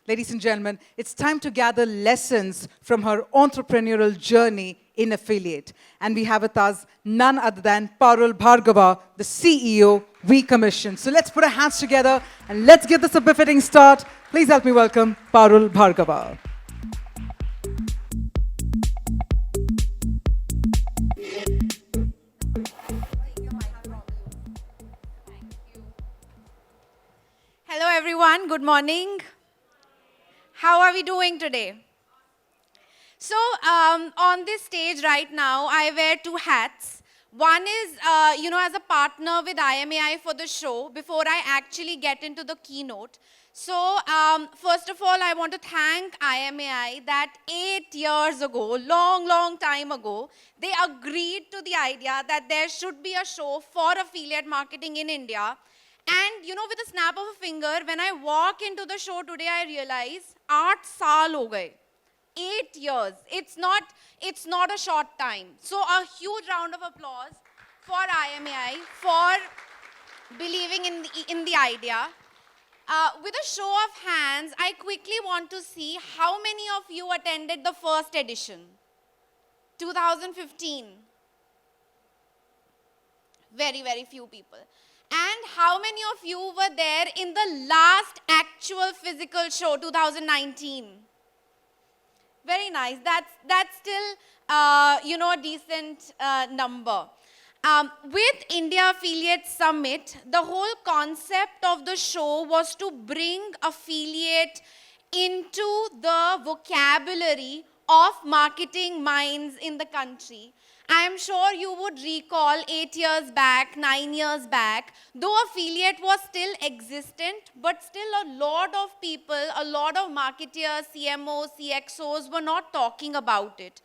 Ladies and gentlemen, it's time to gather lessons from her entrepreneurial journey in affiliate. And we have with us none other than Parul Bhargava, the CEO, We Commission. So let's put our hands together and let's give this a befitting start. Please help me welcome Parul Bhargava. Hello everyone, good morning. How are we doing today? So on this stage right now, I wear two hats. One is, as a partner with IMAI for the show before I actually get into the keynote. So first of all, I want to thank IMAI that 8 years ago, long time ago, they agreed to the idea that there should be a show for affiliate marketing in India. And with a snap of a finger, when I walk into the show today, I realize 8 saal ho gaye. 8 years. It's not a short time. So a huge round of applause for IMAI for believing in the idea. With a show of hands, I quickly want to see how many of you attended the first edition, 2015. Very few people. And how many of you were there in the last actual physical show, 2019? Very nice. That's still, a decent number. With India Affiliate Summit, the whole concept of the show was to bring affiliate into the vocabulary of marketing minds in the country. I am sure you would recall 8 years back, 9 years back, though affiliate was still existent, but still a lot of people, a lot of marketeers, CMOs, CXOs were not talking about it.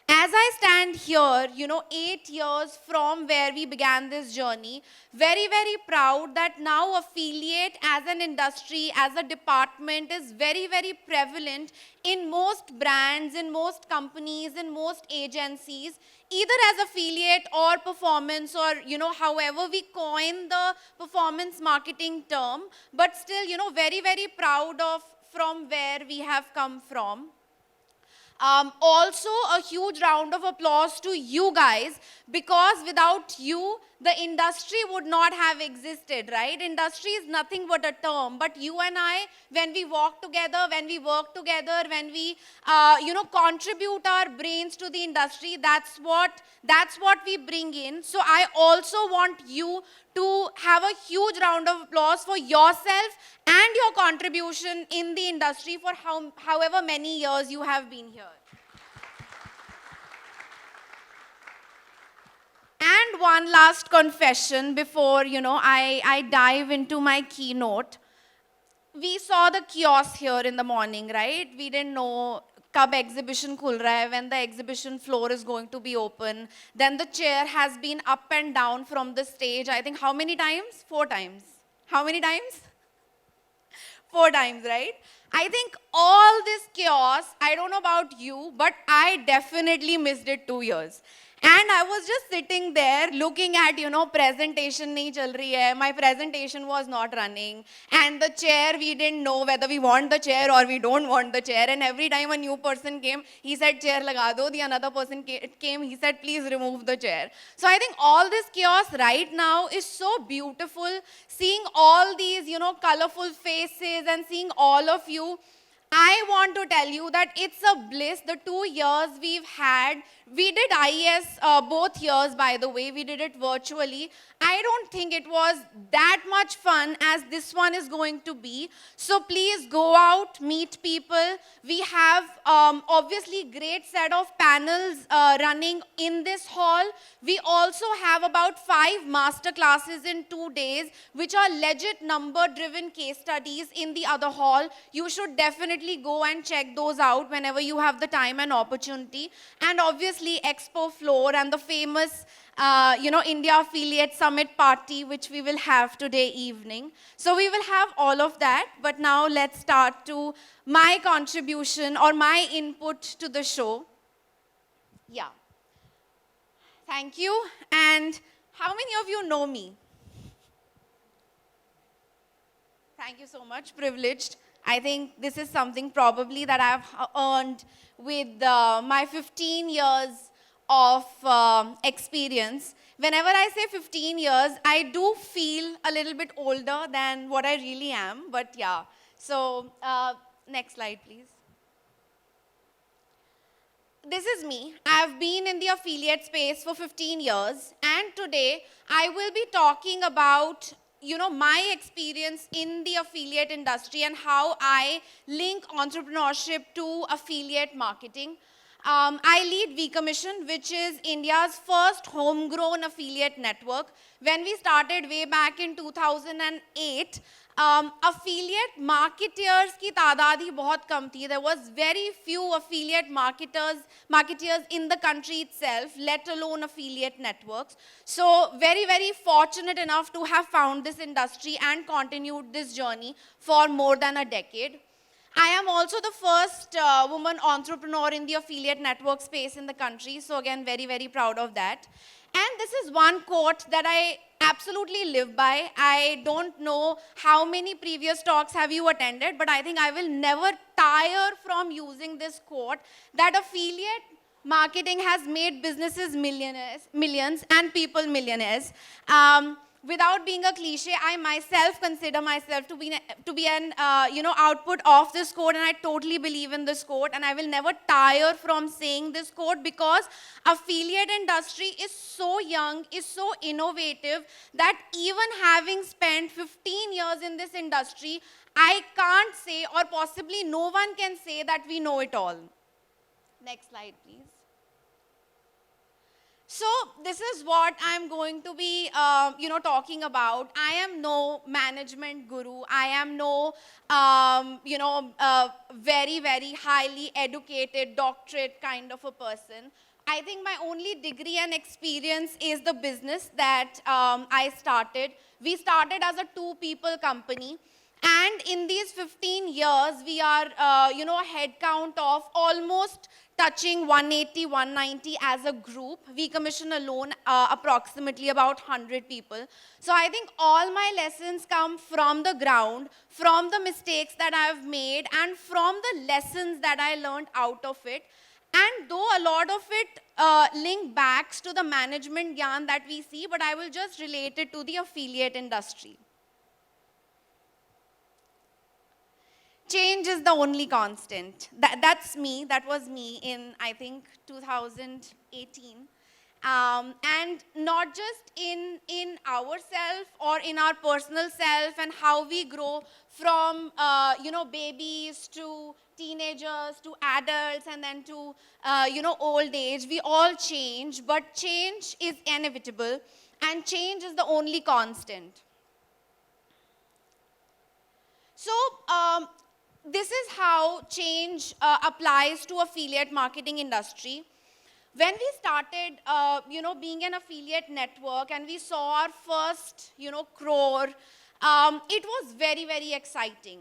As I stand here, 8 years from where we began this journey, very proud that now affiliate as an industry, as a department is very prevalent in most brands, in most companies, in most agencies, either as affiliate or performance or, however we coin the performance marketing term, but still, very proud of from where we have come from. Also, a huge round of applause to you guys, because without you, the industry would not have existed, right? Industry is nothing but a term, but you and I, when we walk together, when we work together, when we, contribute our brains to the industry, that's what we bring in. So I also want you to have a huge round of applause for yourself and your contribution in the industry for however many years you have been here. And one last confession before, I dive into my keynote. We saw the kiosk here in the morning, right? We didn't know kab exhibition khul raha hai, when the exhibition floor is going to be open. Then the chair has been up and down from the stage, I think how many times? 4 times. How many times? 4 times, right? I think all this chaos, I don't know about you, but I definitely missed it 2 years. And I was just sitting there looking at, presentation nahi chal rahi hai. My presentation was not running. And the chair, we didn't know whether we want the chair or we don't want the chair. And every time a new person came, he said, chair laga do. The another person came, he said, please remove the chair. So I think all this chaos right now is so beautiful. Seeing all these, colorful faces and seeing all of you. I want to tell you that it's a bliss. The 2 years we've had, we did IES both years, by the way. We did it virtually. I don't think it was that much fun as this one is going to be. So please go out, meet people. We have obviously great set of panels running in this hall. We also have about 5 master classes in 2 days, which are legit number-driven case studies in the other hall. You should definitely go and check those out whenever you have the time and opportunity. And obviously, Expo Floor and the famous India Affiliate Summit party, which we will have today evening. So we will have all of that, but now let's start to my contribution or my input to the show. Yeah. Thank you. And how many of you know me? Thank you so much, privileged. I think this is something probably that I've earned with my 15 years of experience. Whenever I say 15 years, I do feel a little bit older than what I really am, but yeah. So, next slide, please. This is me. I've been in the affiliate space for 15 years, and today I will be talking about my experience in the affiliate industry and how I link entrepreneurship to affiliate marketing. I lead V Commission, which is India's first homegrown affiliate network. When we started way back in 2008, affiliate marketeers की तादाद ही बहुत कम थी. There was very few affiliate marketeers in the country itself, let alone affiliate networks. So very fortunate enough to have found this industry and continued this journey for more than a decade. I am also the first woman entrepreneur in the affiliate network space in the country. So again, very proud of that. And this is one quote that I absolutely live by. I don't know how many previous talks have you attended, but I think I will never tire from using this quote that affiliate marketing has made businesses millions and people millionaires. Without being a cliche, I myself consider myself to be an output of this quote, and I totally believe in this quote, and I will never tire from saying this quote because affiliate industry is so young, is so innovative that even having spent 15 years in this industry, I can't say, or possibly no one can say, that we know it all. Next slide, please. So this is what I'm going to be, talking about. I am no management guru. I am no, very highly educated doctorate kind of a person. I think my only degree and experience is the business that I started. We started as a two-people company. And in these 15 years, we are, a head count of almost touching 180, 190 as a group. We commission alone approximately about 100 people. So I think all my lessons come from the ground, from the mistakes that I've made, and from the lessons that I learned out of it. And though a lot of it link backs to the management gyan that we see, but I will just relate it to the affiliate industry. Change is the only constant. That's me. That was me in, I think, 2018. And not just in ourself or in our personal self and how we grow from, babies to teenagers to adults and then to, old age. We all change, but change is inevitable and change is the only constant. So, this is how change applies to affiliate marketing industry. When we started, being an affiliate network and we saw our first, crore, it was very exciting.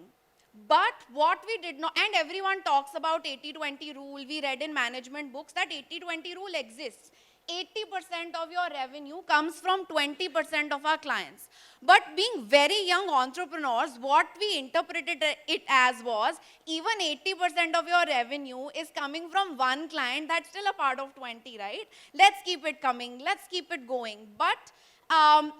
But what we did not, and everyone talks about 80-20 rule. We read in management books that 80-20 rule exists. 80% of your revenue comes from 20% of our clients. But being very young entrepreneurs, what we interpreted it as was, even 80% of your revenue is coming from one client, that's still a part of 20, right? Let's keep it coming, let's keep it going. But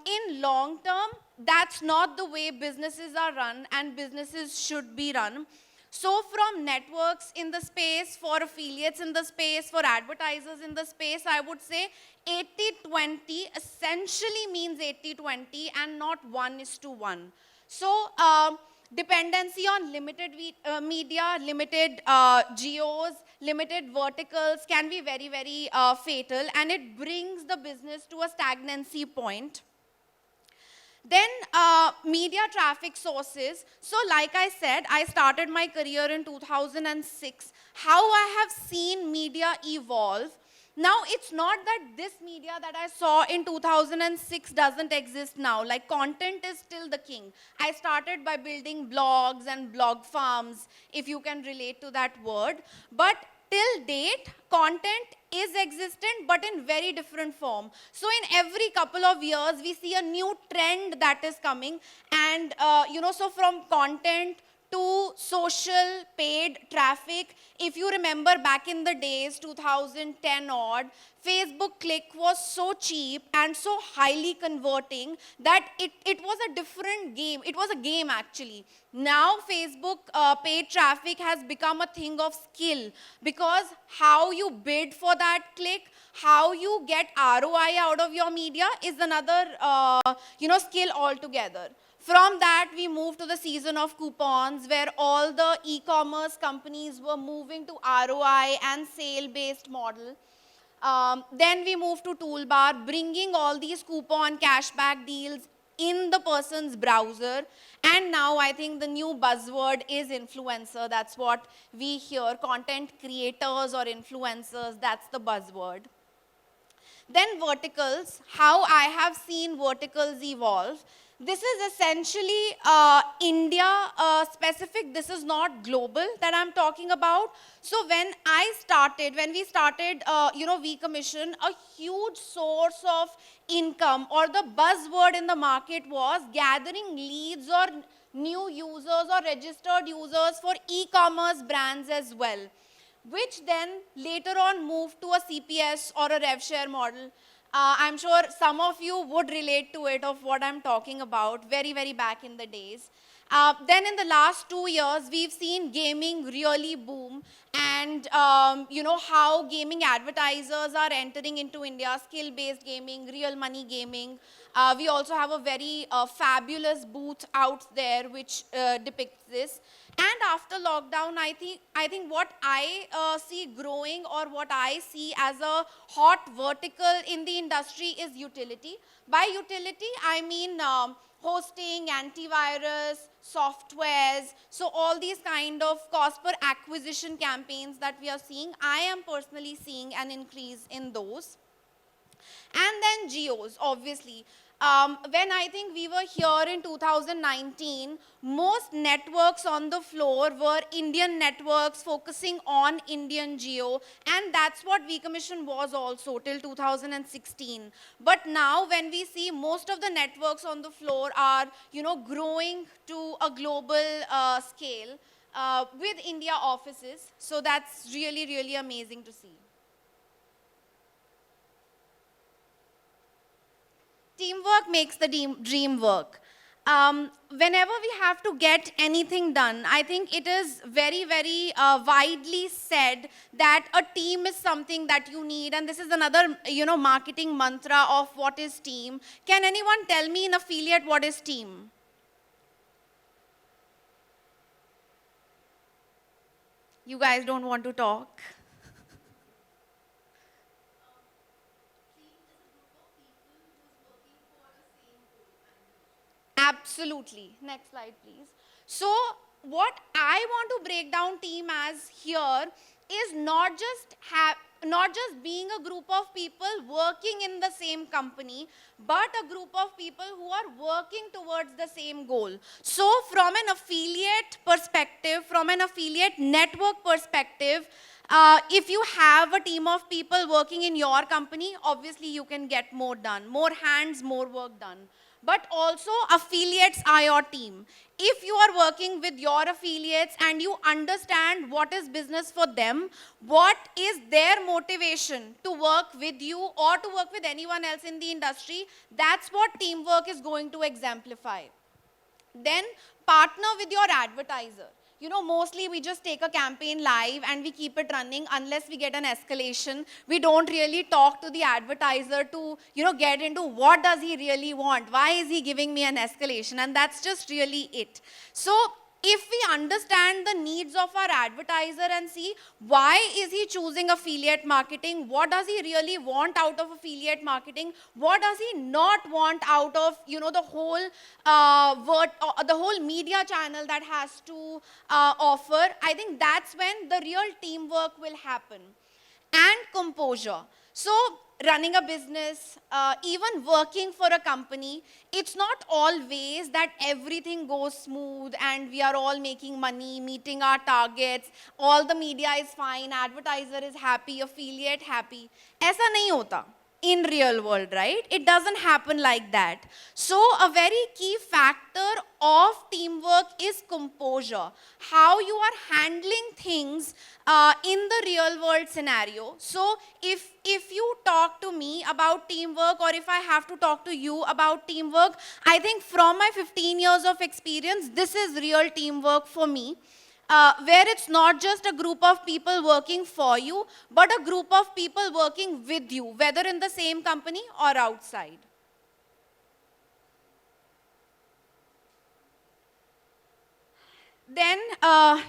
in long term, that's not the way businesses are run and businesses should be run. So from networks in the space, for affiliates in the space, for advertisers in the space, I would say 80-20 essentially means 80-20 and not 1:1. So dependency on limited media, limited geos, limited verticals can be very fatal, and it brings the business to a stagnancy point. Then media traffic sources. So like I said, I started my career in 2006. How I have seen media evolve. Now, it's not that this media that I saw in 2006 doesn't exist now. Like, content is still the king. I started by building blogs and blog farms, if you can relate to that word. But till date, content is existent, but in very different form. So in every couple of years, we see a new trend that is coming. And, so from content to social paid traffic. If you remember back in the days, 2010 odd, Facebook click was so cheap and so highly converting that it was a different game. It was a game actually. Now Facebook paid traffic has become a thing of skill, because how you bid for that click, how you get ROI out of your media is another skill altogether. From that, we moved to the season of coupons, where all the e-commerce companies were moving to ROI and sale-based model. Then we moved to toolbar, bringing all these coupon cashback deals in the person's browser. And now I think the new buzzword is influencer. That's what we hear, content creators or influencers, that's the buzzword. Then verticals, how I have seen verticals evolve. This is essentially India specific. This is not global that I'm talking about. So when we started, V Commission, a huge source of income or the buzzword in the market was gathering leads or new users or registered users for e-commerce brands as well, which then later on moved to a CPS or a rev share model. I'm sure some of you would relate to it of what I'm talking about, very, very back in the days. Then in the last 2 years, we've seen gaming really boom, and how gaming advertisers are entering into India, skill-based gaming, real money gaming. We also have a very fabulous booth out there which depicts this. And after lockdown, I think what I see growing, or what I see as a hot vertical in the industry, is utility. By utility, I mean hosting, antivirus, softwares. So all these kind of cost per acquisition campaigns that we are seeing, I am personally seeing an increase in those. And then geos, obviously. When I think we were here in 2019, most networks on the floor were Indian networks focusing on Indian geo, and that's what V Commission was also till 2016. But now when we see most of the networks on the floor are, growing to a global scale with India offices, so that's really, really amazing to see. Teamwork makes the dream work. Whenever we have to get anything done, I think it is very, very widely said that a team is something that you need. And this is another, marketing mantra of what is team. Can anyone tell me in affiliate what is team? You guys don't want to talk? Absolutely. Next slide, please. So what I want to break down team as here is not just being a group of people working in the same company, but a group of people who are working towards the same goal. So from an affiliate perspective, from an affiliate network perspective, if you have a team of people working in your company, obviously you can get more done, more hands, more work done. But also affiliates are your team. If you are working with your affiliates and you understand what is business for them, what is their motivation to work with you or to work with anyone else in the industry, that's what teamwork is going to exemplify. Then partner with your advertiser. Mostly we just take a campaign live and we keep it running unless we get an escalation. We don't really talk to the advertiser to, get into what does he really want? Why is he giving me an escalation? And that's just really it. So if we understand the needs of our advertiser and see why is he choosing affiliate marketing, what does he really want out of affiliate marketing, what does he not want out of the whole media channel that has to offer, I think that's when the real teamwork will happen. And composure. So running a business, even working for a company, it's not always that everything goes smooth and we are all making money, meeting our targets, all the media is fine, advertiser is happy, affiliate happy. ऐसा नहीं होता in real world, right? It doesn't happen like that. So a very key factor of teamwork is composure. How you are handling things in the real world scenario. So if you talk to me about teamwork, or if I have to talk to you about teamwork, I think from my 15 years of experience, this is real teamwork for me. Where it's not just a group of people working for you, but a group of people working with you, whether in the same company or outside. Then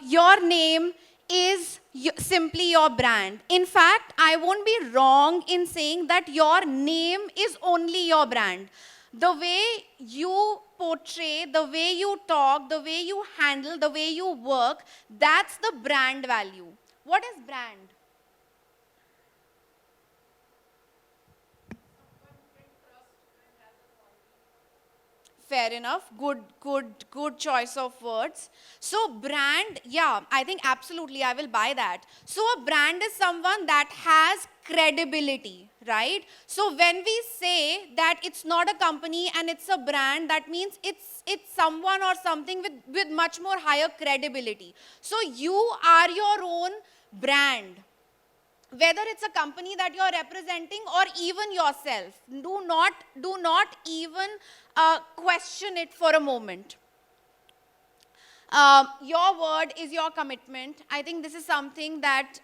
your name is simply your brand. In fact, I won't be wrong in saying that your name is only your brand. The way you portray, the way you talk, the way you handle, the way you work, that's the brand value. What is brand? Fair enough. Good choice of words. So brand, yeah, I think absolutely I will buy that. So a brand is someone that has credibility, right? So when we say that it's not a company and it's a brand, that means it's someone or something with much more higher credibility. So you are your own brand, whether it's a company that you're representing or even yourself. Do not even question it for a moment. Your word is your commitment. I think this is something that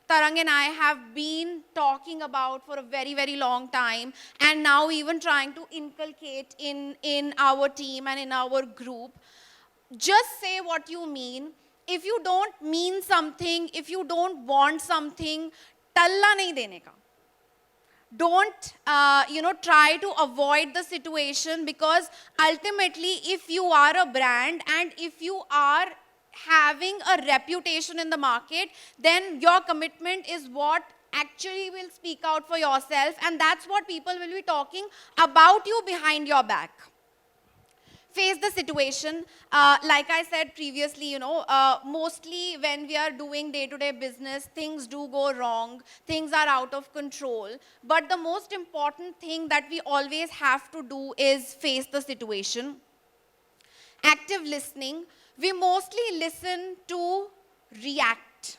Tarang and I have been talking about for a very, very long time, and now even trying to inculcate in our team and in our group. Just say what you mean. If you don't mean something, if you don't want something, talla nahi dene ka. Don't try to avoid the situation, because ultimately if you are a brand and if you are having a reputation in the market, then your commitment is what actually will speak out for yourself, and that's what people will be talking about you behind your back. Face the situation. Like I said previously, mostly when we are doing day-to-day business, things do go wrong, things are out of control. But the most important thing that we always have to do is face the situation. Active listening. We mostly listen to react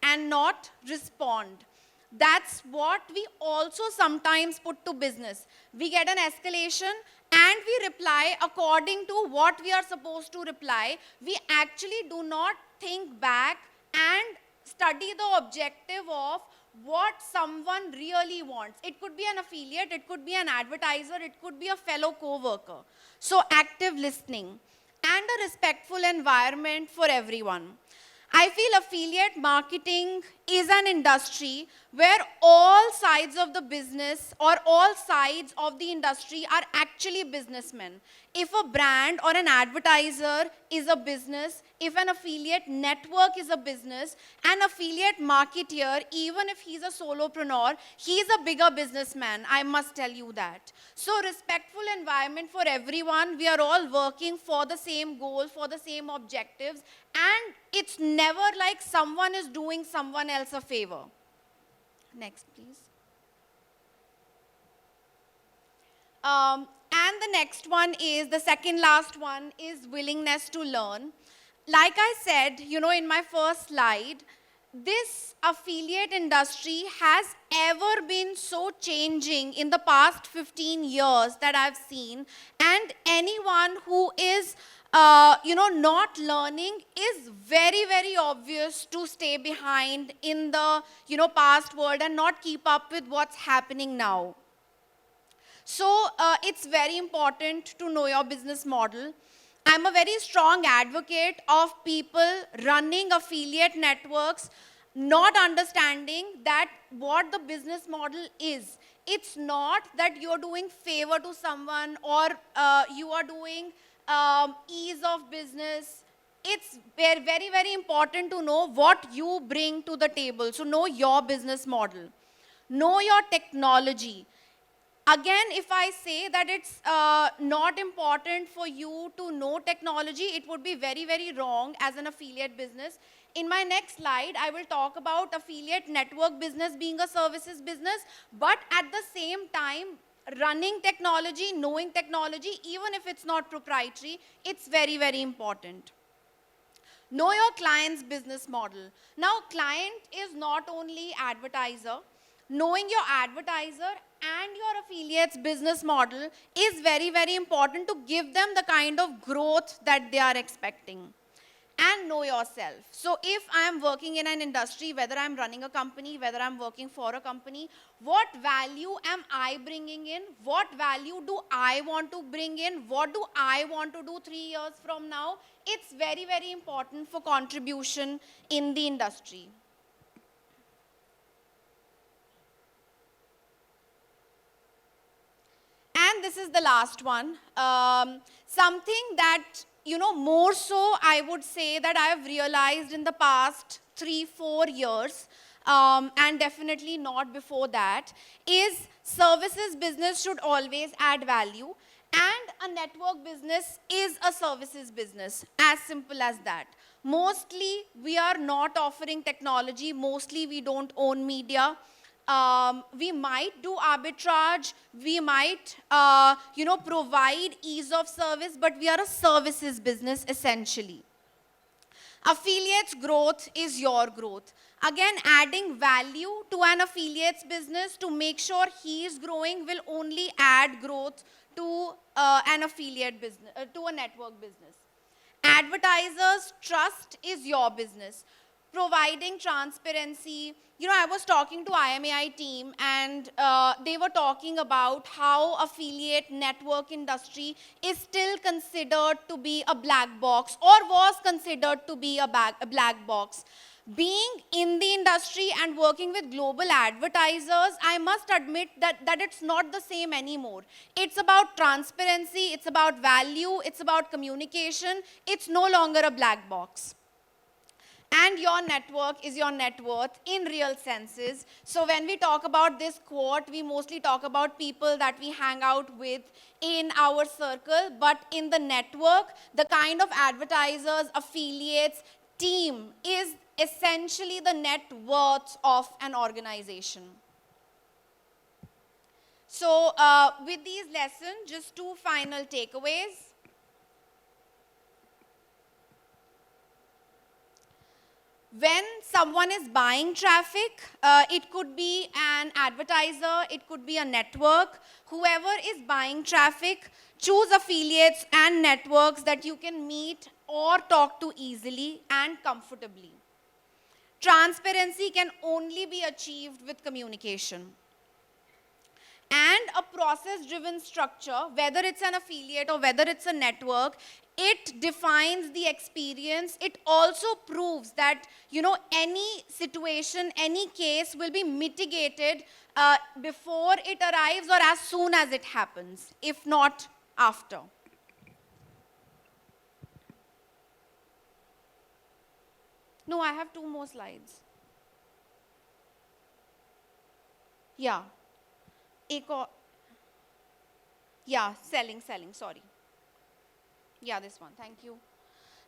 and not respond. That's what we also sometimes put to business. We get an escalation and we reply according to what we are supposed to reply. We actually do not think back and study the objective of what someone really wants. It could be an affiliate, it could be an advertiser, it could be a fellow co-worker. So active listening and a respectful environment for everyone. I feel affiliate marketing is an industry where all sides of the business or all sides of the industry are actually businessmen. If a brand or an advertiser is a business, if an affiliate network is a business, an affiliate marketeer, even if he's a solopreneur, he's a bigger businessman, I must tell you that. So respectful environment for everyone. We are all working for the same goal, for the same objectives, and it's never like someone is doing someone else a favor. Next, please. And the next one is, the second last one is willingness to learn. Like I said, in my first slide, this affiliate industry has ever been so changing in the past 15 years that I've seen. And anyone who is not learning is very, very obvious to stay behind in the, past world and not keep up with what's happening now. So it's very important to know your business model. I'm a very strong advocate of people running affiliate networks, not understanding that what the business model is. It's not that you're doing favor to someone or you are doing ease of business. It's very, very, very important to know what you bring to the table. So know your business model. Know your technology. Again, if I say that it's not important for you to know technology, it would be very, very wrong as an affiliate business. In my next slide, I will talk about affiliate network business being a services business, but at the same time, running technology, knowing technology, even if it's not proprietary, it's very, very important. Know your client's business model. Now, client is not only advertiser. Knowing your advertiser and your affiliate's business model is very, very important to give them the kind of growth that they are expecting. And know yourself. So if I am working in an industry, whether I'm running a company, whether I'm working for a company, what value am I bringing in? What value do I want to bring in? What do I want to do 3 years from now? It's very, very important for contribution in the industry. And this is the last one. Something that, more so I would say that I have realized in the past 3-4 years, and definitely not before that, is services business should always add value. And a network business is a services business, as simple as that. Mostly, we are not offering technology. Mostly, we don't own media. We might do arbitrage, we might, provide ease of service, but we are a services business essentially. Affiliates growth is your growth. Again, adding value to an affiliate's business to make sure he is growing will only add growth to an affiliate business, to a network business. Advertisers' trust is your business. Providing transparency. I was talking to IMAI team and they were talking about how affiliate network industry is still considered to be a black box or was considered to be a black box. Being in the industry and working with global advertisers, I must admit that it's not the same anymore. It's about transparency, it's about value, it's about communication. It's no longer a black box. And your network is your net worth in real senses. So when we talk about this quote, we mostly talk about people that we hang out with in our circle. But in the network, the kind of advertisers, affiliates, team is essentially the net worth of an organization. So with these lessons, just 2 final takeaways. When someone is buying traffic, it could be an advertiser, it could be a network. Whoever is buying traffic, choose affiliates and networks that you can meet or talk to easily and comfortably. Transparency can only be achieved with communication. And a process-driven structure, whether it's an affiliate or whether it's a network, it defines the experience. It also proves that, any situation, any case will be mitigated before it arrives or as soon as it happens, if not after. No, I have 2 more slides. Yeah. Yeah, selling, sorry. Yeah, this one, thank you.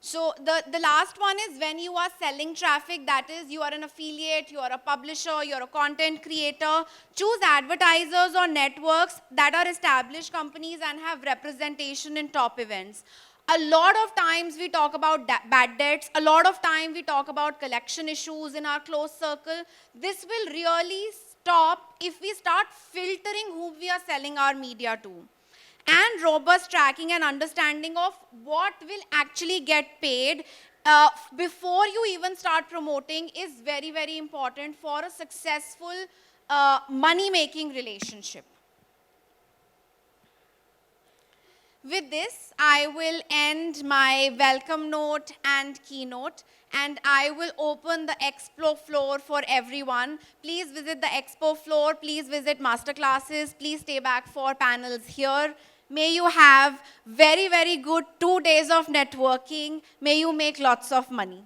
So the last one is when you are selling traffic, that is you are an affiliate, you are a publisher, you are a content creator, choose advertisers or networks that are established companies and have representation in top events. A lot of times we talk about bad debts, a lot of time we talk about collection issues in our close circle. This will really stop if we start filtering who we are selling our media to. And robust tracking and understanding of what will actually get paid before you even start promoting is very, very important for a successful money-making relationship. With this, I will end my welcome note and keynote, and I will open the expo floor for everyone. Please visit the expo floor, please visit masterclasses, please stay back for panels here. May you have very, very good 2 days of networking. May you make lots of money.